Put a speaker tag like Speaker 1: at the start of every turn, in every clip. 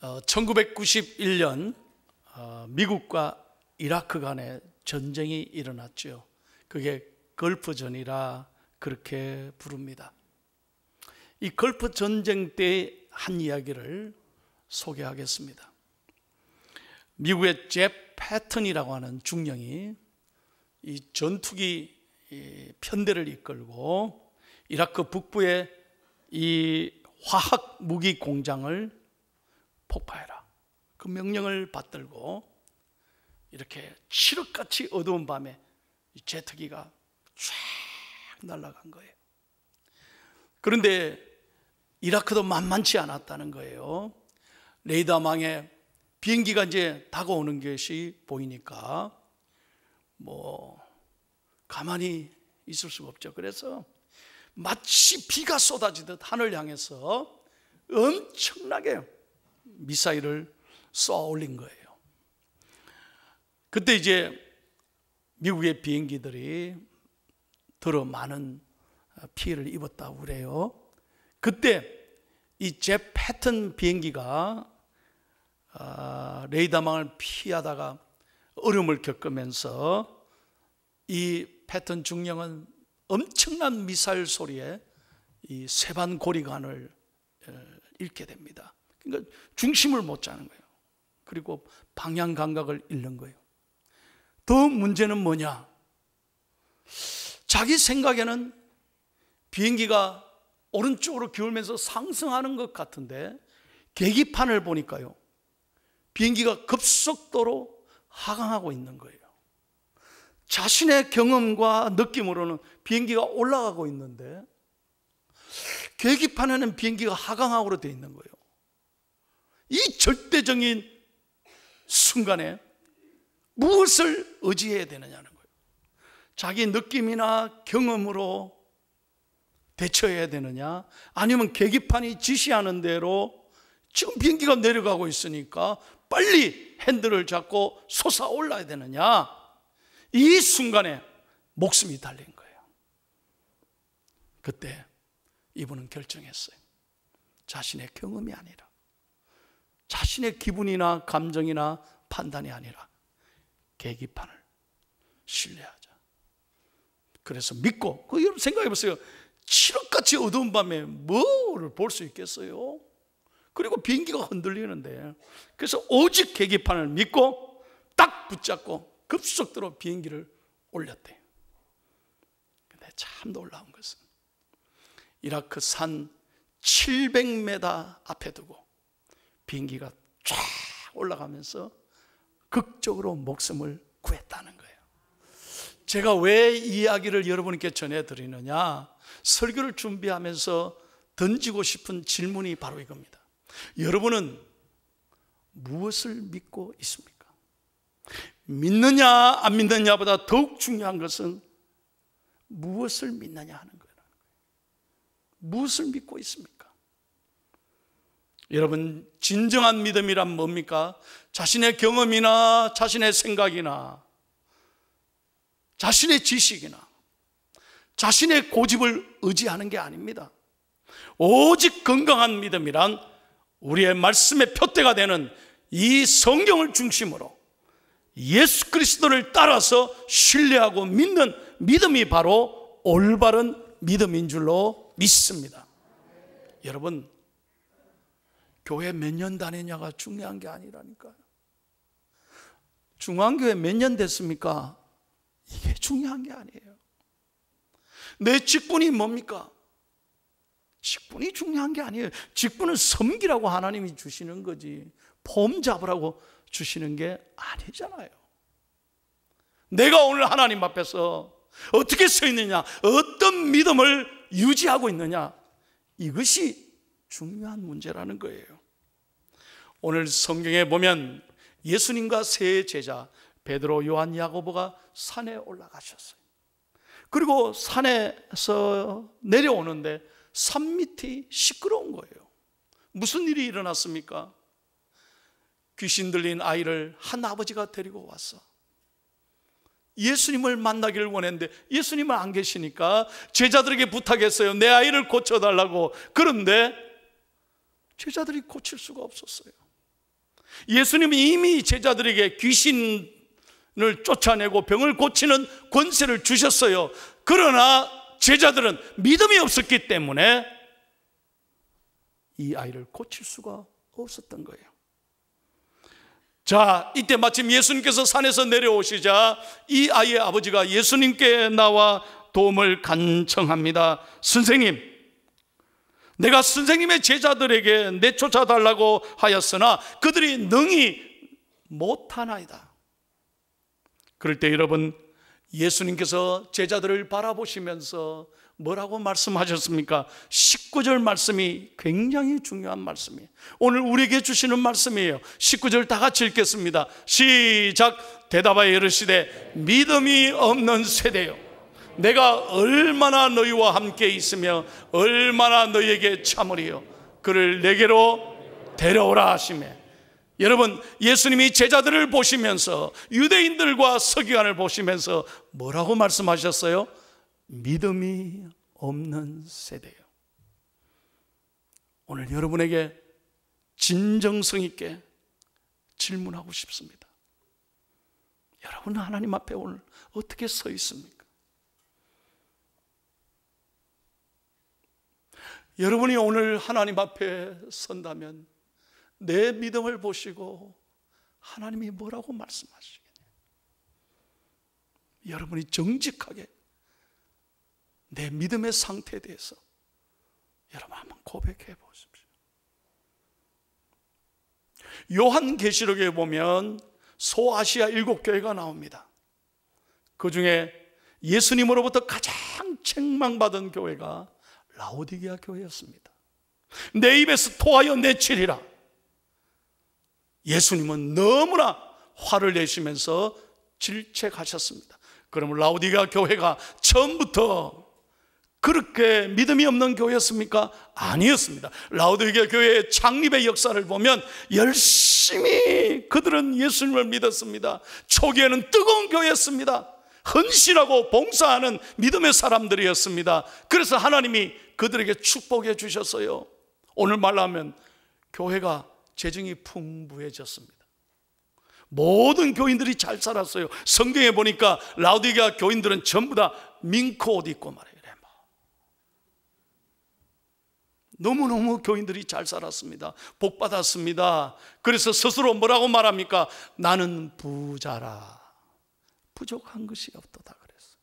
Speaker 1: 1991년 미국과 이라크 간에 전쟁이 일어났죠. 그게 걸프전이라 그렇게 부릅니다. 이 걸프 전쟁 때 한 이야기를 소개하겠습니다. 미국의 잽 패턴이라고 하는 중령이 이 전투기 편대를 이끌고 이라크 북부의 이 화학 무기 공장을 폭파해라, 그 명령을 받들고 이렇게 칠흑같이 어두운 밤에 이 제트기가 쫙 날아간 거예요. 그런데 이라크도 만만치 않았다는 거예요. 레이더망에 비행기가 이제 다가오는 것이 보이니까 가만히 있을 수가 없죠. 그래서 마치 비가 쏟아지듯 하늘 향해서 엄청나게 미사일을 쏘아 올린 거예요. 그때 이제 미국의 비행기들이 더러 많은 피해를 입었다고 그래요. 그때 이 잽 패턴 비행기가 레이더망을 피하다가 어려움을 겪으면서 이 패턴 중령은 엄청난 미사일 소리에 이 세반고리관을 잃게 됩니다. 그러니까 중심을 못 잡는 거예요. 그리고 방향 감각을 잃는 거예요. 더 문제는 뭐냐? 자기 생각에는 비행기가 오른쪽으로 기울면서 상승하는 것 같은데 계기판을 보니까요, 비행기가 급속도로 하강하고 있는 거예요. 자신의 경험과 느낌으로는 비행기가 올라가고 있는데 계기판에는 비행기가 하강하고로 되어 있는 거예요. 이 절대적인 순간에 무엇을 의지해야 되느냐는 거예요. 자기 느낌이나 경험으로 대처해야 되느냐, 아니면 계기판이 지시하는 대로 지금 비행기가 내려가고 있으니까 빨리 핸들을 잡고 솟아올라야 되느냐, 이 순간에 목숨이 달린 거예요. 그때 이분은 결정했어요. 자신의 경험이 아니라, 자신의 기분이나 감정이나 판단이 아니라 계기판을 신뢰하자. 그래서 믿고, 여러분 생각해 보세요. 칠흑같이 어두운 밤에 뭐를 볼 수 있겠어요? 그리고 비행기가 흔들리는데, 그래서 오직 계기판을 믿고 딱 붙잡고 급속도로 비행기를 올렸대요. 근데 참 놀라운 것은 이라크 산 700m 앞에 두고 비행기가 쫙 올라가면서 극적으로 목숨을 구했다는 거예요. 제가 왜 이 이야기를 여러분께 전해드리느냐, 설교를 준비하면서 던지고 싶은 질문이 바로 이겁니다. 여러분은 무엇을 믿고 있습니까? 믿느냐 안 믿느냐보다 더욱 중요한 것은 무엇을 믿느냐 하는 거예요. 무엇을 믿고 있습니까? 여러분, 진정한 믿음이란 뭡니까? 자신의 경험이나 자신의 생각이나 자신의 지식이나 자신의 고집을 의지하는 게 아닙니다. 오직 건강한 믿음이란 우리의 말씀의 표대가 되는 이 성경을 중심으로 예수 그리스도를 따라서 신뢰하고 믿는 믿음이 바로 올바른 믿음인 줄로 믿습니다. 여러분, 교회 몇 년 다니냐가 중요한 게 아니라니까요. 중앙교회 몇 년 됐습니까? 이게 중요한 게 아니에요. 내 직분이 뭡니까? 직분이 중요한 게 아니에요. 직분은 섬기라고 하나님이 주시는 거지, 폼 잡으라고 주시는 게 아니잖아요. 내가 오늘 하나님 앞에서 어떻게 서 있느냐, 어떤 믿음을 유지하고 있느냐, 이것이 중요한 문제라는 거예요. 오늘 성경에 보면 예수님과 세 제자 베드로, 요한, 야고보가 산에 올라가셨어요. 그리고 산에서 내려오는데 산 밑이 시끄러운 거예요. 무슨 일이 일어났습니까? 귀신 들린 아이를 한 아버지가 데리고 왔어. 예수님을 만나기를 원했는데 예수님은 안 계시니까 제자들에게 부탁했어요. 내 아이를 고쳐달라고. 그런데 제자들이 고칠 수가 없었어요. 예수님이 이미 제자들에게 귀신을 쫓아내고 병을 고치는 권세를 주셨어요. 그러나 제자들은 믿음이 없었기 때문에 이 아이를 고칠 수가 없었던 거예요. 자, 이때 마침 예수님께서 산에서 내려오시자 이 아이의 아버지가 예수님께 나와 도움을 간청합니다. 선생님, 내가 선생님의 제자들에게 내쫓아달라고 하였으나 그들이 능히 못하나이다. 그럴 때 여러분, 예수님께서 제자들을 바라보시면서 뭐라고 말씀하셨습니까? 19절 말씀이 굉장히 중요한 말씀이에요. 오늘 우리에게 주시는 말씀이에요. 19절 다 같이 읽겠습니다. 시작. 대답하여 이르시되 믿음이 없는 세대요, 내가 얼마나 너희와 함께 있으며 얼마나 너희에게 참으리요, 그를 내게로 데려오라 하시매. 여러분, 예수님이 제자들을 보시면서 유대인들과 서기관을 보시면서 뭐라고 말씀하셨어요? 믿음이 없는 세대요. 오늘 여러분에게 진정성 있게 질문하고 싶습니다. 여러분, 하나님 앞에 오늘 어떻게 서 있습니까? 여러분이 오늘 하나님 앞에 선다면 내 믿음을 보시고 하나님이 뭐라고 말씀하시겠냐? 여러분이 정직하게 내 믿음의 상태에 대해서 여러분 한번 고백해 보십시오. 요한계시록에 보면 소아시아 7교회가 나옵니다. 그 중에 예수님으로부터 가장 책망받은 교회가 라오디게아 교회였습니다. 내 입에서 토하여 내치리라. 예수님은 너무나 화를 내시면서 질책하셨습니다. 그러면 라오디게아 교회가 처음부터 그렇게 믿음이 없는 교회였습니까? 아니었습니다. 라오디게아 교회의 창립의 역사를 보면 열심히 그들은 예수님을 믿었습니다. 초기에는 뜨거운 교회였습니다. 헌신하고 봉사하는 믿음의 사람들이었습니다. 그래서 하나님이 그들에게 축복해 주셨어요. 오늘 말하면 교회가 재정이 풍부해졌습니다. 모든 교인들이 잘 살았어요. 성경에 보니까 라오디게아 교인들은 전부 다 밍크 옷 입고 말해요. 너무너무 교인들이 잘 살았습니다. 복 받았습니다. 그래서 스스로 뭐라고 말합니까? 나는 부자라, 부족한 것이 없도다 그랬어요.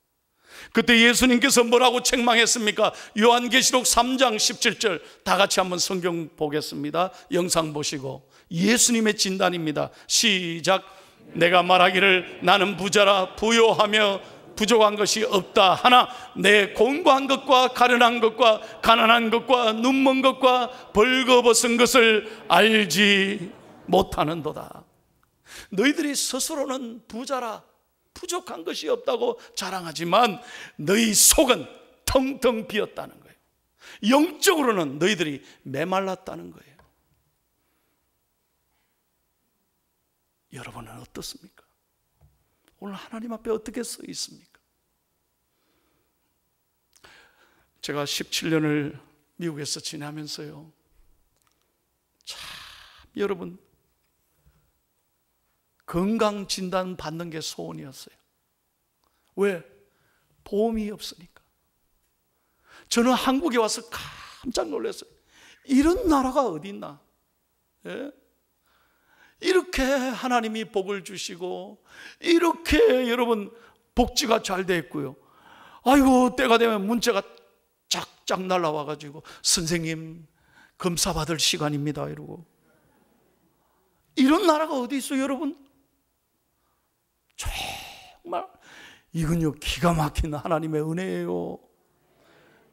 Speaker 1: 그때 예수님께서 뭐라고 책망했습니까? 요한계시록 3장 17절 다 같이 한번 성경 보겠습니다. 영상 보시고 예수님의 진단입니다. 시작. 내가 말하기를 나는 부자라 부요하며 부족한 것이 없다 하나 내 공고한 것과 가련한 것과 가난한 것과 눈먼 것과 벌거벗은 것을 알지 못하는도다. 너희들이 스스로는 부자라 부족한 것이 없다고 자랑하지만 너희 속은 텅텅 비었다는 거예요. 영적으로는 너희들이 메말랐다는 거예요. 여러분은 어떻습니까? 오늘 하나님 앞에 어떻게 서 있습니까? 제가 17년을 미국에서 지내면서요, 참 여러분 건강진단 받는 게 소원이었어요. 왜? 보험이 없으니까. 저는 한국에 와서 깜짝 놀랐어요. 이런 나라가 어디 있나? 예? 이렇게 하나님이 복을 주시고 이렇게 여러분 복지가 잘 돼 있고요. 아이고 때가 되면 문자가 쫙쫙 날라와가지고 선생님 검사 받을 시간입니다 이러고. 이런 나라가 어디 있어요 여러분? 정말 이건요 기가 막힌 하나님의 은혜예요.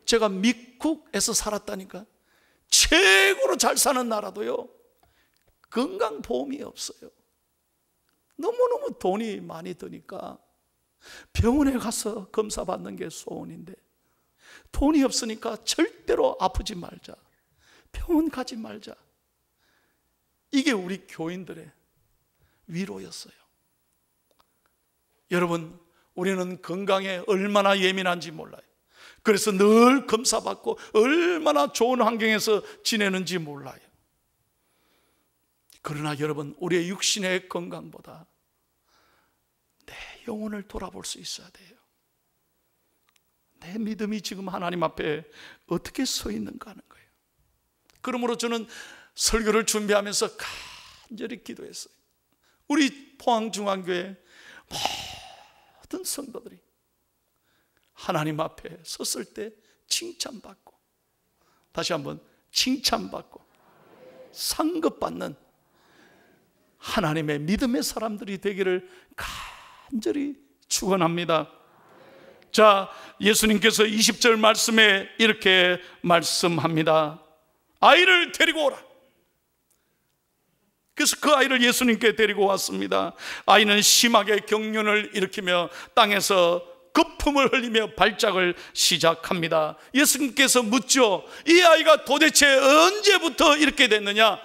Speaker 1: 제가 미국에서 살았다니까. 최고로 잘 사는 나라도요 건강보험이 없어요. 너무너무 돈이 많이 드니까 병원에 가서 검사 받는 게 소원인데 돈이 없으니까 절대로 아프지 말자, 병원 가지 말자. 이게 우리 교인들의 위로였어요. 여러분, 우리는 건강에 얼마나 예민한지 몰라요. 그래서 늘 검사받고 얼마나 좋은 환경에서 지내는지 몰라요. 그러나 여러분, 우리의 육신의 건강보다 내 영혼을 돌아볼 수 있어야 돼요. 내 믿음이 지금 하나님 앞에 어떻게 서 있는가 하는 거예요. 그러므로 저는 설교를 준비하면서 간절히 기도했어요. 우리 포항중앙교회 모든 성도들이 하나님 앞에 섰을 때 칭찬받고, 다시 한번 칭찬받고 상급받는 하나님의 믿음의 사람들이 되기를 간절히 축원합니다. 자, 예수님께서 20절 말씀에 이렇게 말씀합니다. 아이를 데리고 오라. 그래서 그 아이를 예수님께 데리고 왔습니다. 아이는 심하게 경련을 일으키며 땅에서 거품을 흘리며 발작을 시작합니다. 예수님께서 묻죠. 이 아이가 도대체 언제부터 이렇게 됐느냐?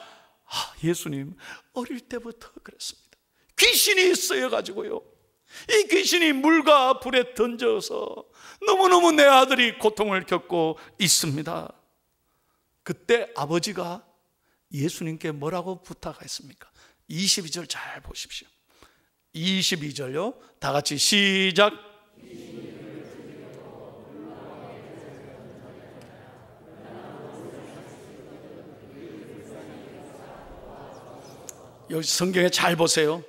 Speaker 1: 예수님, 어릴 때부터 그랬습니다. 귀신이 쓰여가지고요, 이 귀신이 물과 불에 던져서 너무너무 내 아들이 고통을 겪고 있습니다. 그때 아버지가 예수님께 뭐라고 부탁했습니까? 22절 잘 보십시오. 22절요, 다 같이 시작. 여기 성경에 잘 보세요.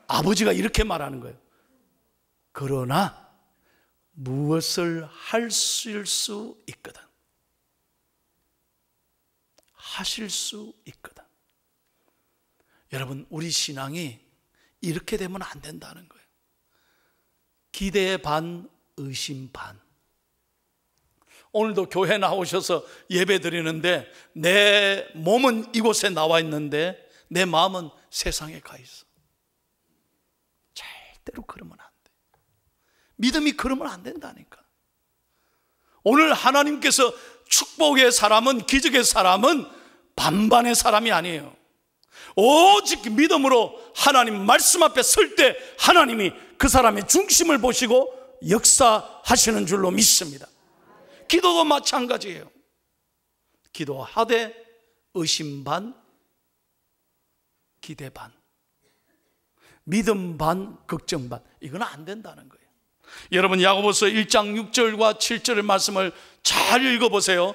Speaker 1: 아버지가 이렇게 말하는 거예요. 그러나 무엇을 하실 수 있거든. 하실 수 있거든. 여러분, 우리 신앙이 이렇게 되면 안 된다는 거예요. 기대 반, 의심 반. 오늘도 교회 나오셔서 예배 드리는데 내 몸은 이곳에 나와 있는데 내 마음은 세상에 가 있어. 절대로 그러면 안 돼. 믿음이 그러면 안 된다니까. 오늘 하나님께서 축복의 사람은, 기적의 사람은 반반의 사람이 아니에요. 오직 믿음으로 하나님 말씀 앞에 설 때 하나님이 그 사람의 중심을 보시고 역사하시는 줄로 믿습니다. 기도도 마찬가지예요. 기도하되 의심 반, 기대 반, 믿음 반, 걱정 반. 이건 안 된다는 거예요. 여러분, 야고보서 1장 6절과 7절의 말씀을 잘 읽어보세요.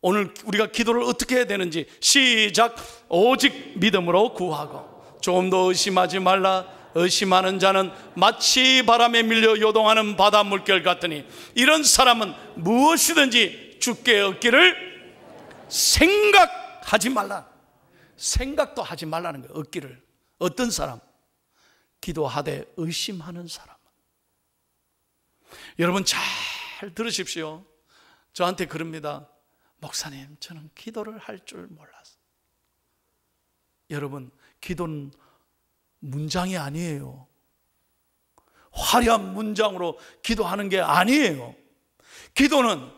Speaker 1: 오늘 우리가 기도를 어떻게 해야 되는지. 시작. 오직 믿음으로 구하고 조금 더 의심하지 말라. 의심하는 자는 마치 바람에 밀려 요동하는 바다 물결 같으니 이런 사람은 무엇이든지 주께 얻기를 생각하지 말라. 생각도 하지 말라는 거예요. 얻기를. 어떤 사람? 기도하되 의심하는 사람. 여러분 잘 들으십시오. 저한테 그럽니다. 목사님, 저는 기도를 할 줄 몰랐어. 여러분, 기도는 문장이 아니에요. 화려한 문장으로 기도하는 게 아니에요. 기도는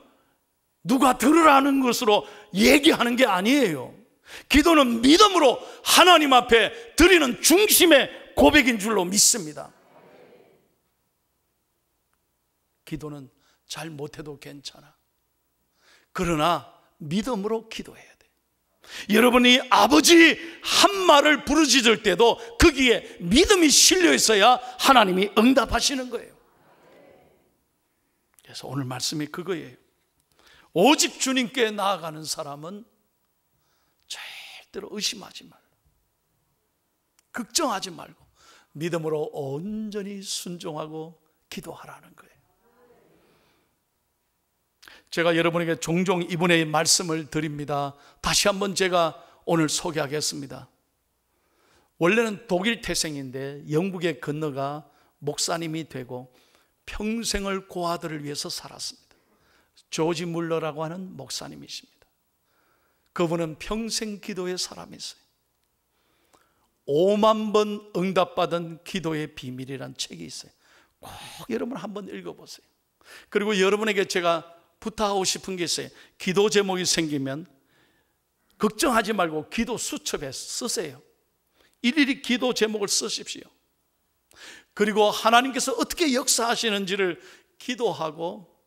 Speaker 1: 누가 들으라는 것으로 얘기하는 게 아니에요. 기도는 믿음으로 하나님 앞에 드리는 중심의 고백인 줄로 믿습니다. 기도는 잘 못해도 괜찮아. 그러나 믿음으로 기도해야 돼. 여러분이 아버지 한 말을 부르짖을 때도 거기에 믿음이 실려 있어야 하나님이 응답하시는 거예요. 그래서 오늘 말씀이 그거예요. 오직 주님께 나아가는 사람은 절대로 의심하지 말고 걱정하지 말고 믿음으로 온전히 순종하고 기도하라는 거예요. 제가 여러분에게 종종 이분의 말씀을 드립니다. 다시 한번 제가 오늘 소개하겠습니다. 원래는 독일 태생인데 영국에 건너가 목사님이 되고 평생을 고아들을 위해서 살았습니다. 조지 물러라고 하는 목사님이십니다. 그분은 평생 기도의 사람이었어요. 5만 번 응답받은 기도의 비밀이라는 책이 있어요. 꼭 여러분 한번 읽어보세요. 그리고 여러분에게 제가 부탁하고 싶은 게 있어요. 기도 제목이 생기면 걱정하지 말고 기도 수첩에 쓰세요. 일일이 기도 제목을 쓰십시오. 그리고 하나님께서 어떻게 역사하시는지를 기도하고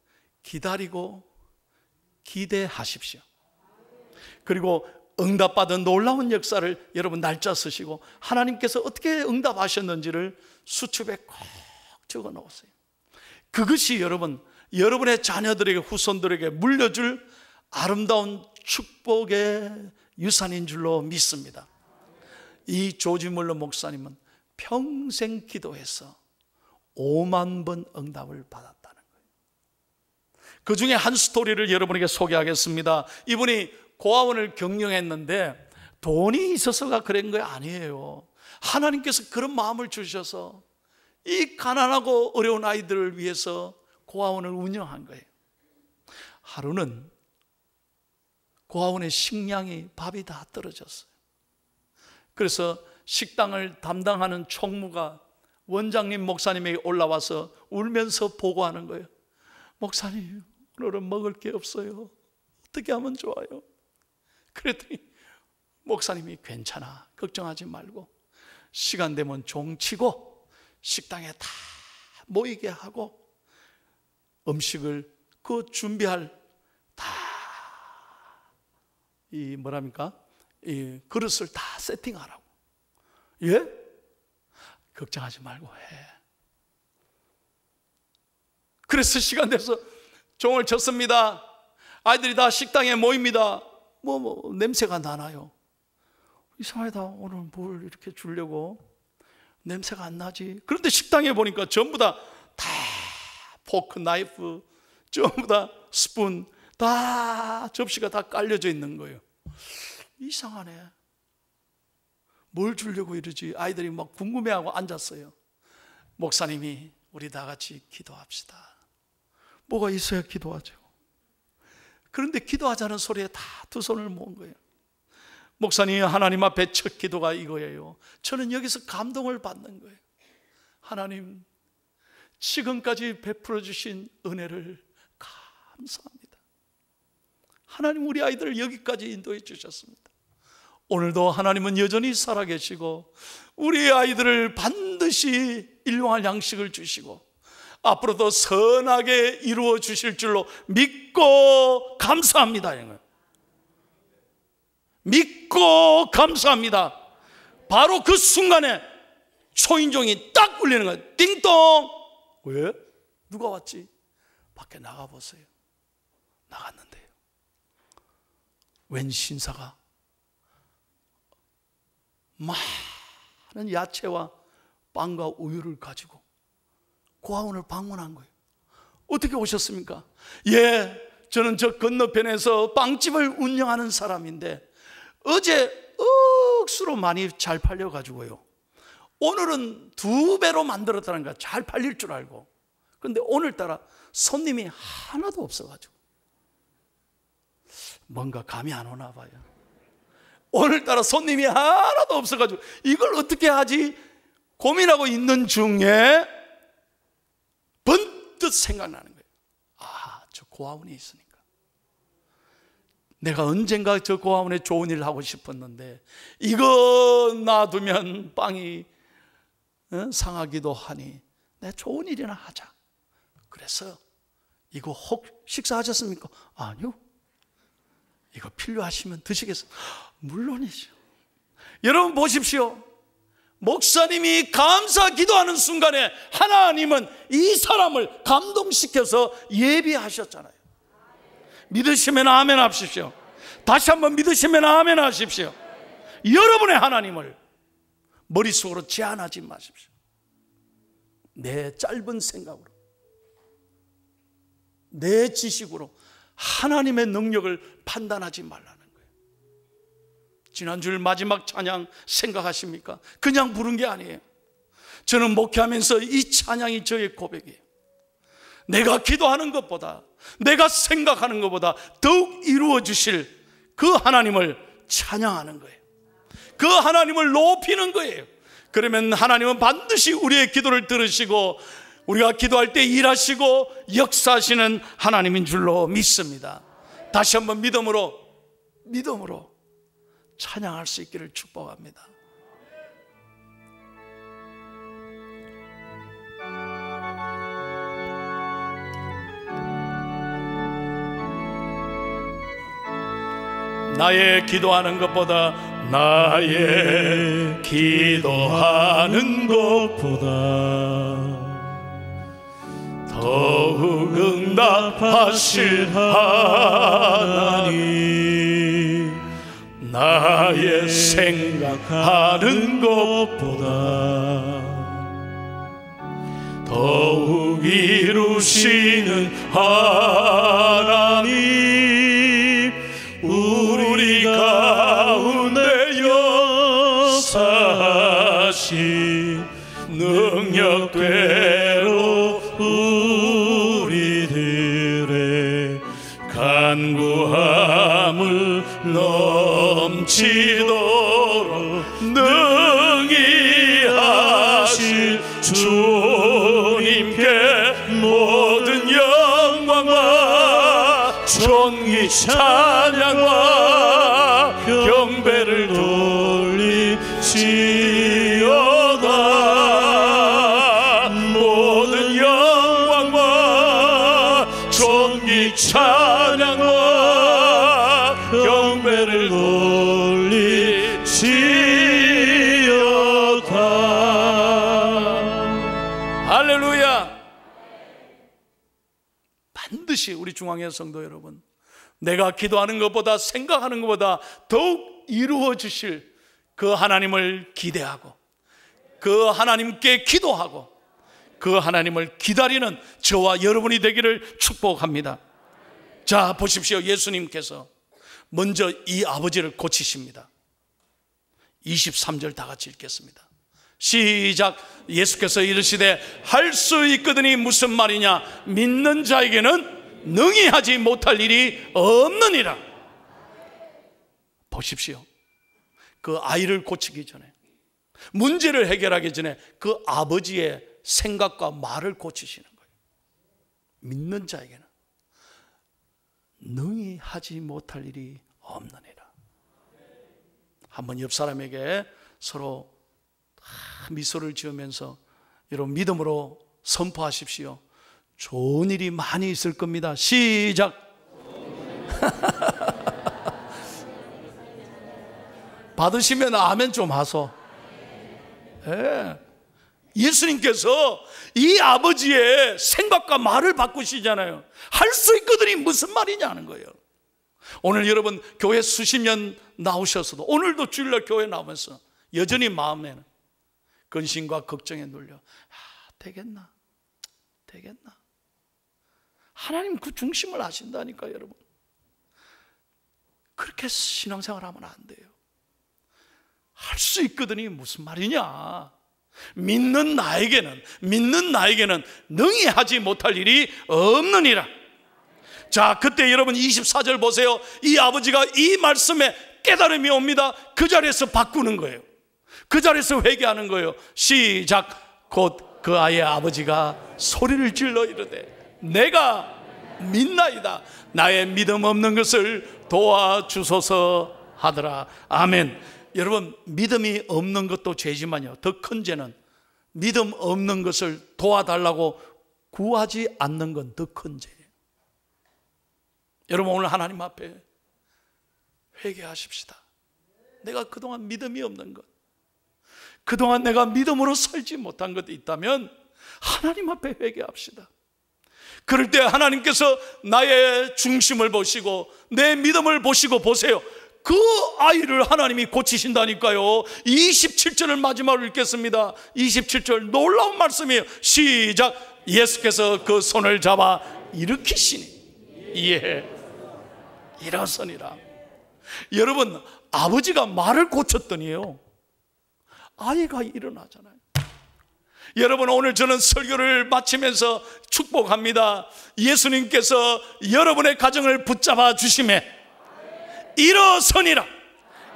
Speaker 1: 기다리고 기대하십시오. 그리고 응답받은 놀라운 역사를 여러분 날짜 쓰시고 하나님께서 어떻게 응답하셨는지를 수첩에 꼭 적어 놓으세요. 그것이 여러분의 자녀들에게, 후손들에게 물려줄 아름다운 축복의 유산인 줄로 믿습니다. 이 조지 물러 목사님은 평생 기도해서 5만 번 응답을 받았다는 거예요. 그 중에 한 스토리를 여러분에게 소개하겠습니다. 이분이 고아원을 경영했는데 돈이 있어서가 그런 거 아니에요. 하나님께서 그런 마음을 주셔서 이 가난하고 어려운 아이들을 위해서 고아원을 운영한 거예요. 하루는 고아원의 식량이, 밥이 다 떨어졌어요. 그래서 식당을 담당하는 총무가 원장님 목사님에게 올라와서 울면서 보고하는 거예요. 목사님, 오늘은 먹을 게 없어요. 어떻게 하면 좋아요? 그랬더니 목사님이 괜찮아, 걱정하지 말고 시간 되면 종치고 식당에 다 모이게 하고 음식을 그 준비할 이 그릇을 다 세팅하라고. 예? 걱정하지 말고 해. 그래서 시간 돼서 종을 쳤습니다. 아이들이 다 식당에 모입니다. 냄새가 나나요? 이상하다, 오늘 뭘 이렇게 주려고 냄새가 안 나지? 그런데 식당에 보니까 전부 다 포크, 나이프, 전부 다 스푼, 다 접시가 다 깔려져 있는 거예요. 이상하네, 뭘 주려고 이러지? 아이들이 막 궁금해하고 앉았어요. 목사님이 우리 다 같이 기도합시다. 뭐가 있어야 기도하죠. 그런데 기도하자는 소리에 다 두 손을 모은 거예요. 목사님, 하나님 앞에 첫 기도가 이거예요. 저는 여기서 감동을 받는 거예요. 하나님, 지금까지 베풀어 주신 은혜를 감사합니다. 하나님, 우리 아이들을 여기까지 인도해 주셨습니다. 오늘도 하나님은 여전히 살아계시고 우리 아이들을 반드시 일용할 양식을 주시고 앞으로도 선하게 이루어 주실 줄로 믿고 감사합니다. 믿고 감사합니다. 바로 그 순간에 초인종이 딱 울리는 거예요. 띵동. 왜? 누가 왔지? 밖에 나가보세요. 나갔는데요, 웬 신사가 많은 야채와 빵과 우유를 가지고 고아원을 방문한 거예요. 어떻게 오셨습니까? 예, 저는 저 건너편에서 빵집을 운영하는 사람인데 어제 억수로 많이 잘 팔려가지고요, 오늘은 2배로 만들었다는 거야. 잘 팔릴 줄 알고. 그런데 오늘따라 손님이 하나도 없어가지고 뭔가 감이 안 오나 봐요. 오늘따라 손님이 하나도 없어가지고 이걸 어떻게 하지 고민하고 있는 중에 번뜩 생각나는 거예요. 저 고아원이 있으니까 내가 언젠가 저 고아원에 좋은 일을 하고 싶었는데 이거 놔두면 빵이 상하기도 하니 내 좋은 일이나 하자. 그래서 이거 혹 식사하셨습니까? 아니요. 이거 필요하시면 드시겠어요? 물론이죠. 여러분 보십시오. 목사님이 감사 기도하는 순간에 하나님은 이 사람을 감동시켜서 예비하셨잖아요. 믿으시면 아멘 하십시오. 다시 한번 믿으시면 아멘 하십시오. 여러분의 하나님을 머릿속으로 제한하지 마십시오. 내 짧은 생각으로, 내 지식으로 하나님의 능력을 판단하지 말라는 거예요. 지난주일 마지막 찬양 생각하십니까? 그냥 부른 게 아니에요. 저는 목회하면서 이 찬양이 저의 고백이에요. 내가 기도하는 것보다, 내가 생각하는 것보다 더욱 이루어 주실 그 하나님을 찬양하는 거예요. 그 하나님을 높이는 거예요. 그러면 하나님은 반드시 우리의 기도를 들으시고 우리가 기도할 때 일하시고 역사하시는 하나님인 줄로 믿습니다. 다시 한번 믿음으로 찬양할 수 있기를 축복합니다. 나의 기도하는 것보다, 나의 기도하는 것보다 더욱 응답하실 하나님, 나의 생각하는 것보다 더욱 이루시는 하나님, 우리 가운데 역사하신 능력대로 우리들의 간구함을 넘치도록 능히 하실 주님께 모든 영광과 존귀 찬양과 경배를 돌리시오다. 모든 영광과 존귀 찬양과 경배를 돌리시오다. 할렐루야. 반드시 우리 중앙의 성도 여러분, 내가 기도하는 것보다 생각하는 것보다 더욱 이루어 주실 그 하나님을 기대하고, 그 하나님께 기도하고, 그 하나님을 기다리는 저와 여러분이 되기를 축복합니다. 자, 보십시오. 예수님께서 먼저 이 아버지를 고치십니다. 23절 다 같이 읽겠습니다. 시작. 예수께서 이르시되 할 수 있거든이 무슨 말이냐, 믿는 자에게는 능히 하지 못할 일이 없느니라. 보십시오. 그 아이를 고치기 전에, 문제를 해결하기 전에 그 아버지의 생각과 말을 고치시는 거예요. 믿는 자에게는 능히 하지 못할 일이 없느니라. 한번 옆 사람에게 서로 미소를 지으면서 여러분 믿음으로 선포하십시오. 좋은 일이 많이 있을 겁니다. 시작. 받으시면 아멘 좀 하소. 네. 예수님께서 이 아버지의 생각과 말을 바꾸시잖아요. 할 수 있거든이 무슨 말이냐는 거예요. 오늘 여러분 교회 수십 년 나오셨어도 오늘도 주일날 교회 나오면서 여전히 마음에는 근심과 걱정에 눌려, 되겠나? 하나님 그 중심을 아신다니까. 여러분, 그렇게 신앙생활 하면 안 돼요. 할 수 있거든이 무슨 말이냐. 믿는 나에게는 능히 하지 못할 일이 없느니라. 자, 그때 여러분 24절 보세요. 이 아버지가 이 말씀에 깨달음이 옵니다. 그 자리에서 바꾸는 거예요. 그 자리에서 회개하는 거예요. 시작. 곧 그 아이의 아버지가 소리를 질러 이르되 내가 믿나이다. 나의 믿음 없는 것을 도와주소서 하더라. 아멘. 여러분, 믿음이 없는 것도 죄지만요, 더 큰 죄는 믿음 없는 것을 도와달라고 구하지 않는 건 더 큰 죄예요. 여러분, 오늘 하나님 앞에 회개하십시다. 내가 그동안 믿음이 없는 것, 그동안 내가 믿음으로 살지 못한 것도 있다면 하나님 앞에 회개합시다. 그럴 때 하나님께서 나의 중심을 보시고 내 믿음을 보시고 보세요. 그 아이를 하나님이 고치신다니까요. 27절을 마지막으로 읽겠습니다. 27절 놀라운 말씀이에요. 시작. 예수께서 그 손을 잡아 일으키시니 이에 일어서니라. 여러분, 아버지가 말을 고쳤더니요, 아이가 일어나잖아요. 여러분, 오늘 저는 설교를 마치면서 축복합니다. 예수님께서 여러분의 가정을 붙잡아 주심에 일어서니라.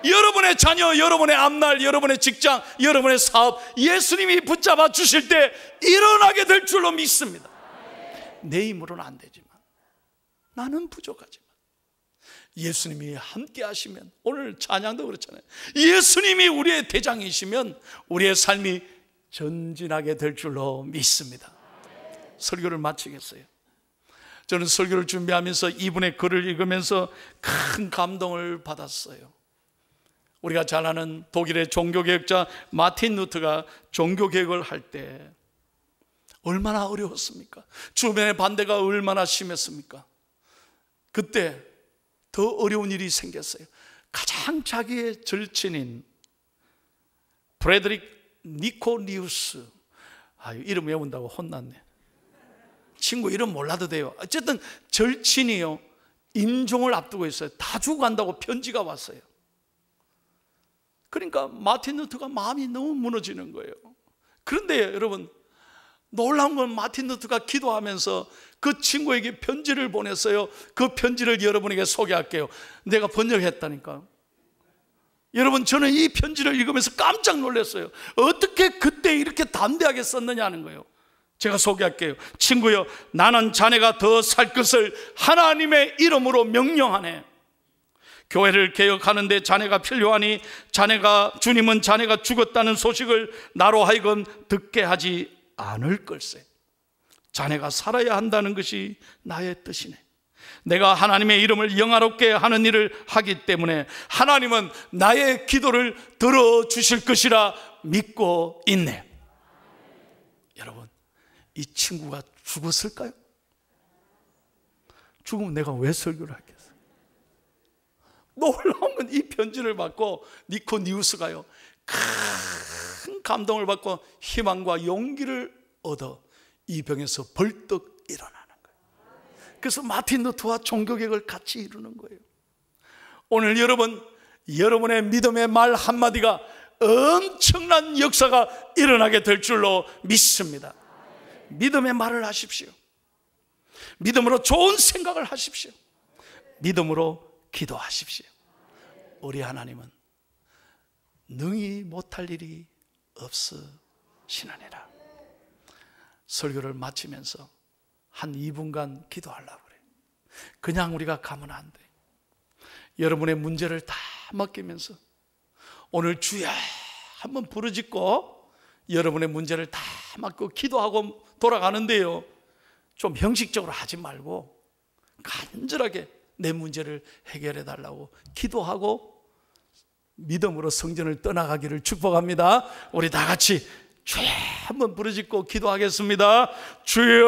Speaker 1: 여러분의 자녀, 여러분의 앞날, 여러분의 직장, 여러분의 사업, 예수님이 붙잡아 주실 때 일어나게 될 줄로 믿습니다. 내 힘으로는 안 되지만, 나는 부족하지만 예수님이 함께 하시면, 오늘 찬양도 그렇잖아요. 예수님이 우리의 대장이시면 우리의 삶이 전진하게 될 줄로 믿습니다. 설교를 마치겠어요. 저는 설교를 준비하면서 이분의 글을 읽으면서 큰 감동을 받았어요. 우리가 잘 아는 독일의 종교개혁자 마틴 루터가 종교개혁을 할 때 얼마나 어려웠습니까? 주변의 반대가 얼마나 심했습니까? 그때 더 어려운 일이 생겼어요. 가장 자기의 절친인 프레드릭 니코니우스, 이름 외운다고 혼났네. 친구 이름 몰라도 돼요. 어쨌든 절친이요, 임종을 앞두고 있어요. 다 죽어간다고 편지가 왔어요. 그러니까 마틴 루터가 마음이 너무 무너지는 거예요. 그런데 여러분, 놀라운 건 마틴 루터가 기도하면서 그 친구에게 편지를 보냈어요. 그 편지를 여러분에게 소개할게요. 내가 번역했다니까. 여러분, 저는 이 편지를 읽으면서 깜짝 놀랐어요. 어떻게 그때 이렇게 담대하게 썼느냐는 거예요. 제가 소개할게요. 친구여, 나는 자네가 더 살 것을 하나님의 이름으로 명령하네. 교회를 개혁하는데 자네가 필요하니 주님은 자네가 죽었다는 소식을 나로 하여금 듣게 하지 않을 걸세. 자네가 살아야 한다는 것이 나의 뜻이네. 내가 하나님의 이름을 영화롭게 하는 일을 하기 때문에 하나님은 나의 기도를 들어주실 것이라 믿고 있네. 여러분, 이 친구가 죽었을까요? 죽으면 내가 왜 설교를 하겠어요? 놀라운 건 이 편지를 받고 니코니우스가요, 큰 감동을 받고 희망과 용기를 얻어 이 병에서 벌떡 일어나는 거예요. 그래서 마틴 루터와 종교개혁을 같이 이루는 거예요. 오늘 여러분의 믿음의 말 한마디가 엄청난 역사가 일어나게 될 줄로 믿습니다. 믿음의 말을 하십시오. 믿음으로 좋은 생각을 하십시오. 믿음으로 기도하십시오. 우리 하나님은 능히 못할 일이 없으시느니라. 설교를 마치면서 한 2분간 기도하려고 그래요. 그냥 우리가 가면 안 돼. 여러분의 문제를 다 맡기면서 오늘 주야 한번 부르짖고 여러분의 문제를 다 맡고 기도하고 돌아가는데요, 좀 형식적으로 하지 말고 간절하게 내 문제를 해결해 달라고 기도하고 믿음으로 성전을 떠나가기를 축복합니다. 우리 다 같이 주여 한번 부르짖고 기도하겠습니다. 주여